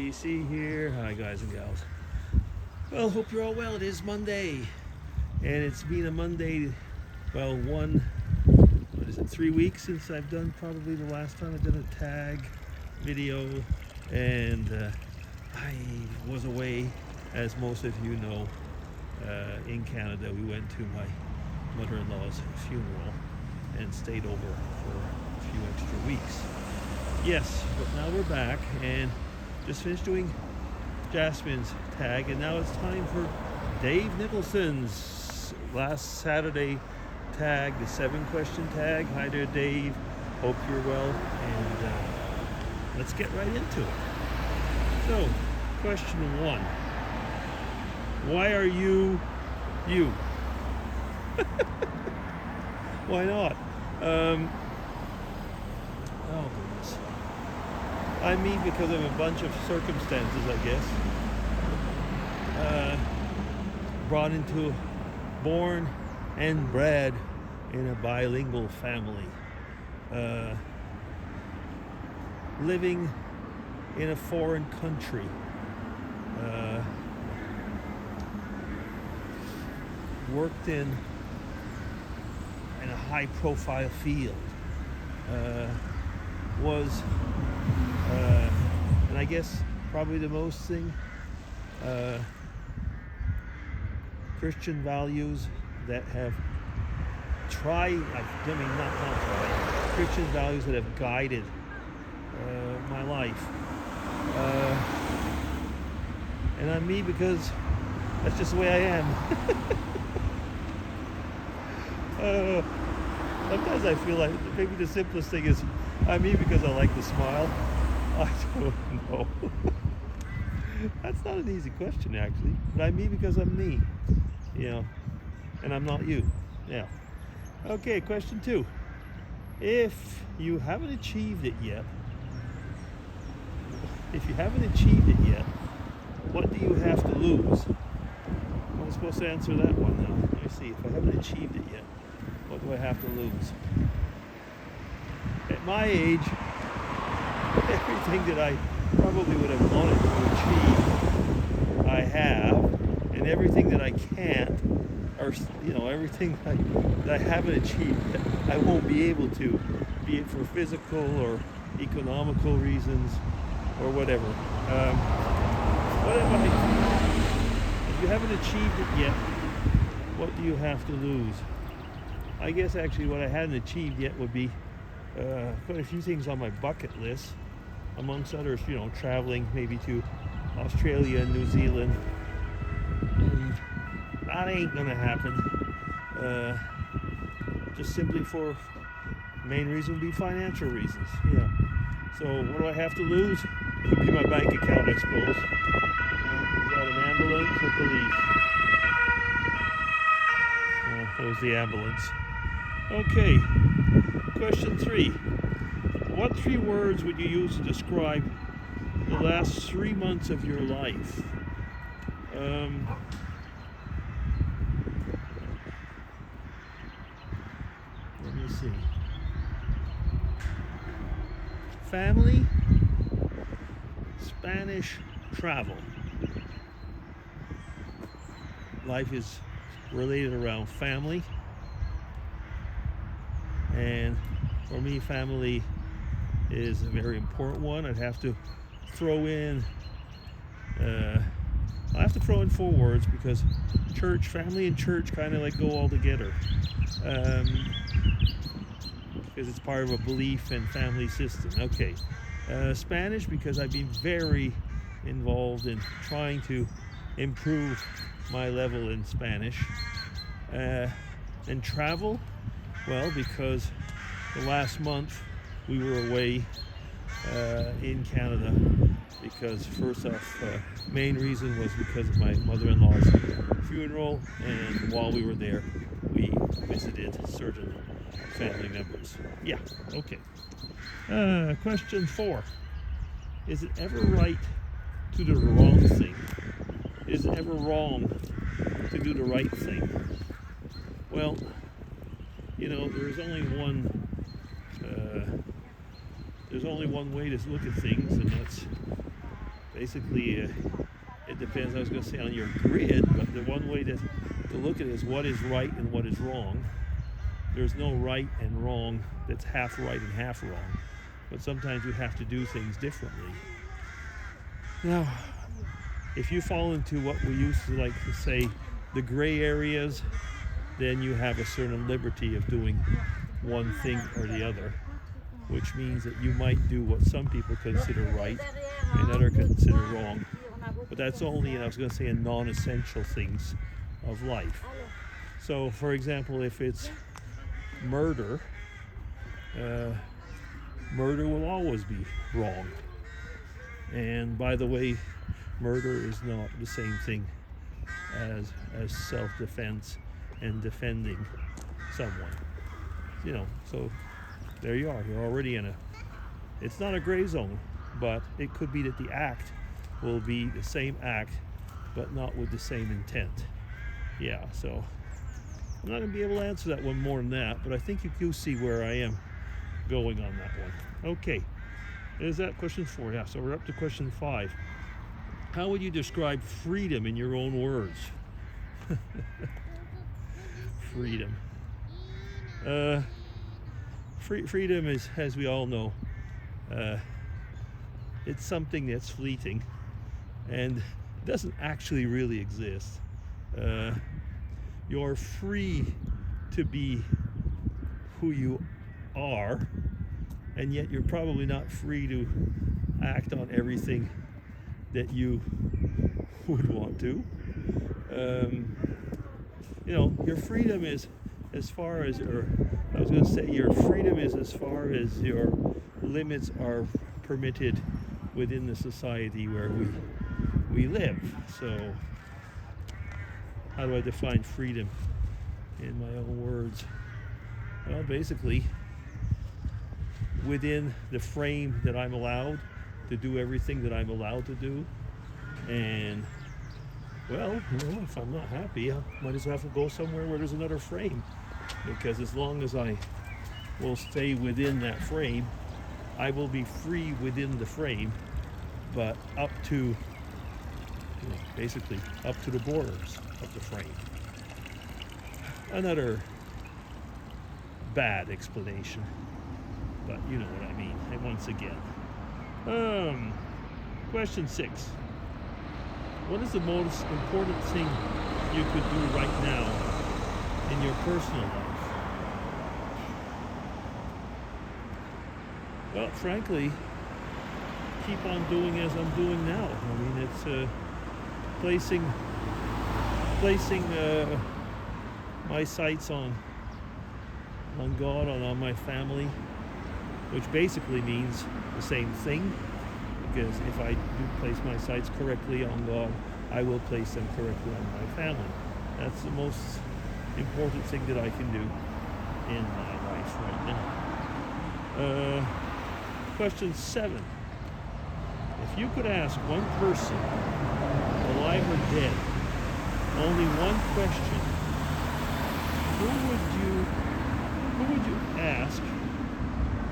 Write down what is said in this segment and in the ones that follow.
BC here. Hi guys and gals. Well, hope you're all well. It is Monday, and it's been a Monday, well, 3 weeks since I've done probably the last time I did a tag video, and I was away, as most of you know, in Canada. We went to my mother-in-law's funeral and stayed over for a few extra weeks. Yes, but now we're back and just finished doing Jasmine's tag, and now it's time for Dave Nicholson's last Saturday tag, the 7-question tag. Hi there, Dave. Hope you're well, and let's get right into it. So, question 1. Why are you you? Why not? Oh goodness. I'm me because of a bunch of circumstances, I guess. Born and bred in a bilingual family. Living in a foreign country. Worked in a high-profile field. And I guess probably the most thing, Christian values that have Christian values that have guided my life. And I'm me because that's just the way I am. Sometimes I feel like maybe the simplest thing is I'm me because I like to smile. I don't know. That's not an easy question, actually. But I'm me because I'm me, and I'm not you. Yeah. Okay, question 2. If you haven't achieved it yet, what do you have to lose? I'm supposed to answer that one now. Let me see. If I haven't achieved it yet, what do I have to lose? At my age, everything that I probably would have wanted to achieve, I have, and everything that I can't, or everything that I haven't achieved, I won't be able to, be it for physical or economical reasons or whatever. If you haven't achieved it yet, what do you have to lose? I guess actually what I hadn't achieved yet would be quite a few things on my bucket list, amongst others, traveling maybe to Australia and New Zealand. And that ain't gonna happen. Just simply for main reason would be financial reasons. Yeah. So what do I have to lose? It would be my bank account, I suppose. Is that an ambulance or police? That was the ambulance. Okay. Question 3. What 3 words would you use to describe the last 3 months of your life? Let me see. Family, Spanish, travel. Life is related around family, and for me, family is a very important one. I'd have to throw in, I'll have to throw in 4 words because family and church kind of go all together. Because it's part of a belief and family system. Okay. Spanish, because I've been very involved in trying to improve my level in Spanish. And travel, well, because the last month we were away in Canada, because first off, main reason was because of my mother-in-law's funeral, and while we were there, we visited certain family members. Yeah, okay. Question 4. Is it ever right to do the wrong thing? Is it ever wrong to do the right thing? Well, there's only one way to look at things, and that's basically, it depends, I was going to say, on your grid, but the one way to look at it is what is right and what is wrong. There's no right and wrong that's half right and half wrong, but sometimes you have to do things differently. Now, if you fall into what we used to like to say, the gray areas, then you have a certain liberty of doing one thing or the other, which means that you might do what some people consider right and others consider wrong. But that's only, and I was going to say, in non-essential things of life. So, for example, if it's murder, murder will always be wrong. And by the way, murder is not the same thing as self-defense and defending someone. You know, so there you are. You're already in it's not a gray zone, but it could be that the act will be the same act, but not with the same intent. Yeah, so I'm not going to be able to answer that one more than that, but I think you do see where I am going on that one. Okay, is that question 4? Yeah, so we're up to question 5. How would you describe freedom in your own words? Freedom. Freedom is, as we all know, it's something that's fleeting and doesn't actually really exist. You're free to be who you are, and yet you're probably not free to act on everything that you would want to. You know, your freedom is as far as, or I was going to say, your freedom is as far as your limits are permitted within the society where we live. So, how do I define freedom in my own words? Well, basically, within the frame that I'm allowed to do everything that I'm allowed to do, and well, you know, if I'm not happy, I might as well have to go somewhere where there's another frame, because as long as I will stay within that frame, I will be free within the frame, but up to, you know, basically up to the borders of the frame. Another bad explanation, but you know what I mean. And once again, question 6. What is the most important thing you could do right now in your personal life? Well, frankly, keep on doing as I'm doing now. I mean, it's placing my sights on God, on my family, which basically means the same thing. Because if I do place my sights correctly on God, I will place them correctly on my family. That's the most important thing that I can do in my life right now. Question 7. If you could ask one person, alive or dead, only one question, who would you ask,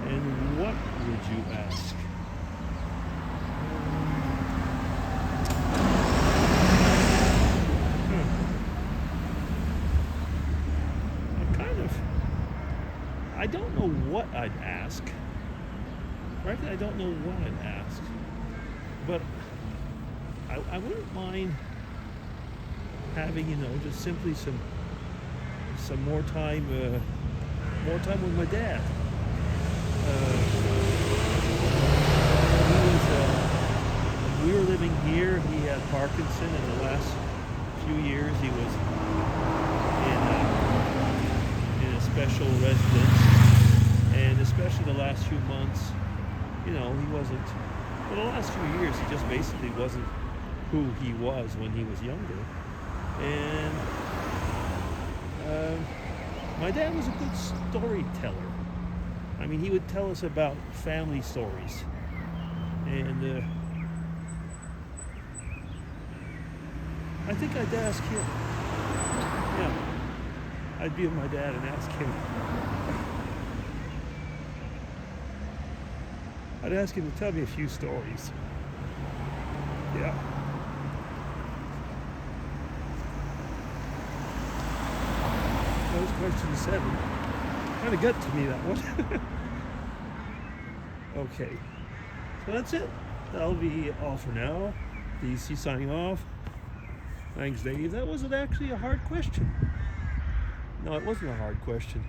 and what would you ask? I don't know what I'd ask. Frankly, I don't know what I'd ask. But I wouldn't mind having, you know, just simply some more time with my dad. When we were living here, he had Parkinson, and the last few years he was in a special residence. And especially the last few months, you know, he wasn't, well, the last few years, he just basically wasn't who he was when he was younger. And my dad was a good storyteller. I mean, he would tell us about family stories. And I think I'd ask him. Yeah, I'd be with my dad and ask him. I'd ask him to tell me a few stories. Yeah. That was question 7. Kind of got to me, that one. Okay. So that's it. That'll be all for now. DC signing off. Thanks, Dave. That wasn't actually a hard question. No, it wasn't a hard question.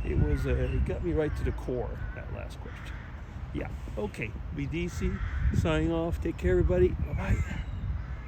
It was. It got me right to the core, that last question. Yeah. Okay. Be DC signing off. Take care, everybody. Bye-bye.